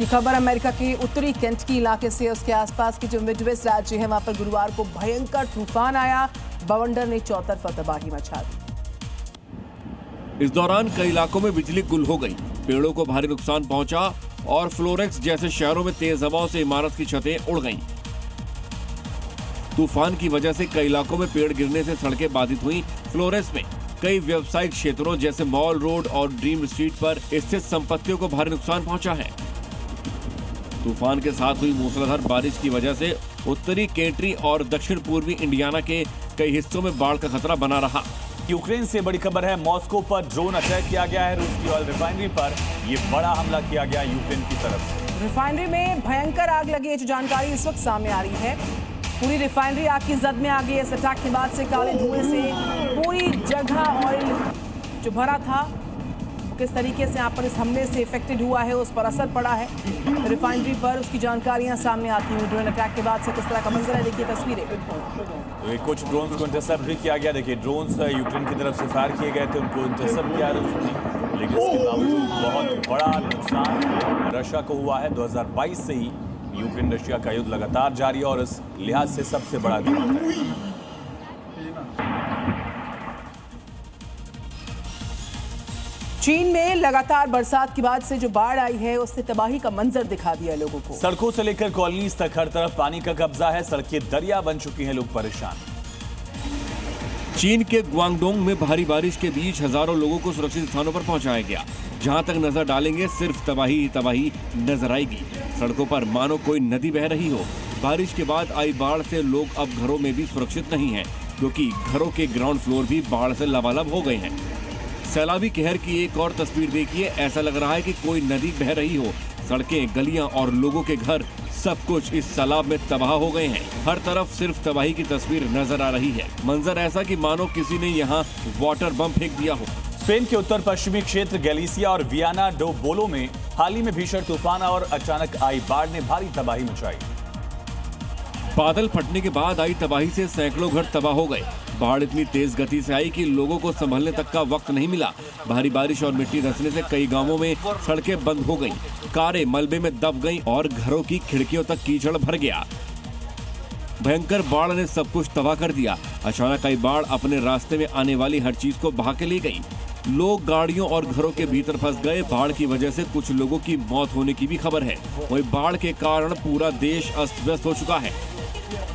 ये खबर अमेरिका के उत्तरी केंट की इलाके से उसके आसपास के जो मिडवेस्ट राज्य है वहां पर गुरुवार को भयंकर तूफान आया। बवंडर ने चौतरफा तबाही मचा दी। इस दौरान कई इलाकों में बिजली गुल हो गई, पेड़ों को भारी नुकसान पहुंचा और फ्लोरेंस जैसे शहरों में तेज हवाओं से इमारत की छतें उड़ गईं। तूफान की वजह से कई इलाकों में पेड़ गिरने से सड़कें बाधित हुई। फ्लोरेंस में कई व्यावसायिक क्षेत्रों जैसे मॉल रोड और ड्रीम स्ट्रीट पर स्थित संपत्तियों को भारी नुकसान पहुंचा है। तूफान के साथ हुई मूसलाधार बारिश की वजह से उत्तरी केंट्री और दक्षिण पूर्वी इंडियाना के कई हिस्सों में बाढ़ का खतरा बना रहा। यूक्रेन से बड़ी खबर है, मॉस्को पर ड्रोन अटैक किया गया है। रूस की ऑयल रिफाइनरी पर यह बड़ा हमला किया गया यूक्रेन की तरफ से। रिफाइनरी में भयंकर आग लगी है, जो जानकारी इस वक्त सामने आ रही है। पूरी रिफाइनरी आग की जद में आ गई है। इस अटैक के बाद से काले धुएं से पूरी जगह ऑयल जो भरा था किस तरीके से यहाँ पर इस हमले से इफेक्टेड हुआ है, उस पर असर पड़ा है रिफाइनरी पर। उसकी जानकारियां सामने आती हुई ड्रोन अटैक के बाद से किस तरह का मंजर है, देखिए तस्वीरें। तो कुछ ड्रोन्स को इंटरसेप्ट भी किया गया। देखिए ड्रोन्स यूक्रेन की तरफ से फायर किए गए थे, उनको इंटरसेप्ट किया रूस ने, लेकिन इसके बावजूद बहुत बड़ा नुकसान रशिया को हुआ है। 2022 से ही यूक्रेन रशिया का युद्ध लगातार जारी है और इस लिहाज से सबसे बड़ा धमाका है। चीन में लगातार बरसात के बाद से जो बाढ़ आई है उसने तबाही का मंजर दिखा दिया लोगों को। सड़कों से लेकर कॉलोनीज तक हर तरफ पानी का कब्जा है, सड़कें दरिया बन चुकी हैं, लोग परेशान। चीन के ग्वांगडोंग में भारी बारिश के बीच हजारों लोगों को सुरक्षित स्थानों पर पहुंचाया गया। जहां तक नजर डालेंगे सिर्फ तबाही ही तबाही नजर आएगी। सड़कों पर मानो कोई नदी बह रही हो। बारिश के बाद आई बाढ़ से लोग अब घरों में भी सुरक्षित नहीं हैं, क्योंकि घरों के ग्राउंड फ्लोर भी बाढ़ से लबालब हो गए हैं। सैलाबी कहर की एक और तस्वीर देखिए, ऐसा लग रहा है कि कोई नदी बह रही हो। सड़कें, गलियां और लोगों के घर सब कुछ इस सैलाब में तबाह हो गए हैं। हर तरफ सिर्फ तबाही की तस्वीर नजर आ रही है। मंजर ऐसा कि मानो किसी ने यहाँ वाटर बम फेंक दिया हो। स्पेन के उत्तर पश्चिमी क्षेत्र गैलिसिया और वियाना डो बोलो में हाल ही में भीषण तूफान और अचानक आई बाढ़ ने भारी तबाही मचाई। बादल फटने के बाद आई तबाही से सैकड़ों घर तबाह हो गए। बाढ़ इतनी तेज गति से आई कि लोगों को संभलने तक का वक्त नहीं मिला। भारी बारिश और मिट्टी धंसने से कई गांवों में सड़कें बंद हो गईं, कारें मलबे में दब गईं और घरों की खिड़कियों तक कीचड़ भर गया। भयंकर बाढ़ ने सब कुछ तबाह कर दिया। अचानक आई बाढ़ अपने रास्ते में आने वाली हर चीज को बहा के ले गई। लोग गाड़ियों और घरों के भीतर फंस गए। बाढ़ की वजह से कुछ लोगों की मौत होने की भी खबर है। वहीं बाढ़ के कारण पूरा देश अस्त व्यस्त हो चुका है।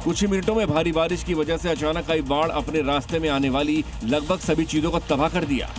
कुछ ही मिनटों में भारी बारिश की वजह से अचानक आई बाढ़ अपने रास्ते में आने वाली लगभग सभी चीजों को तबाह कर दिया।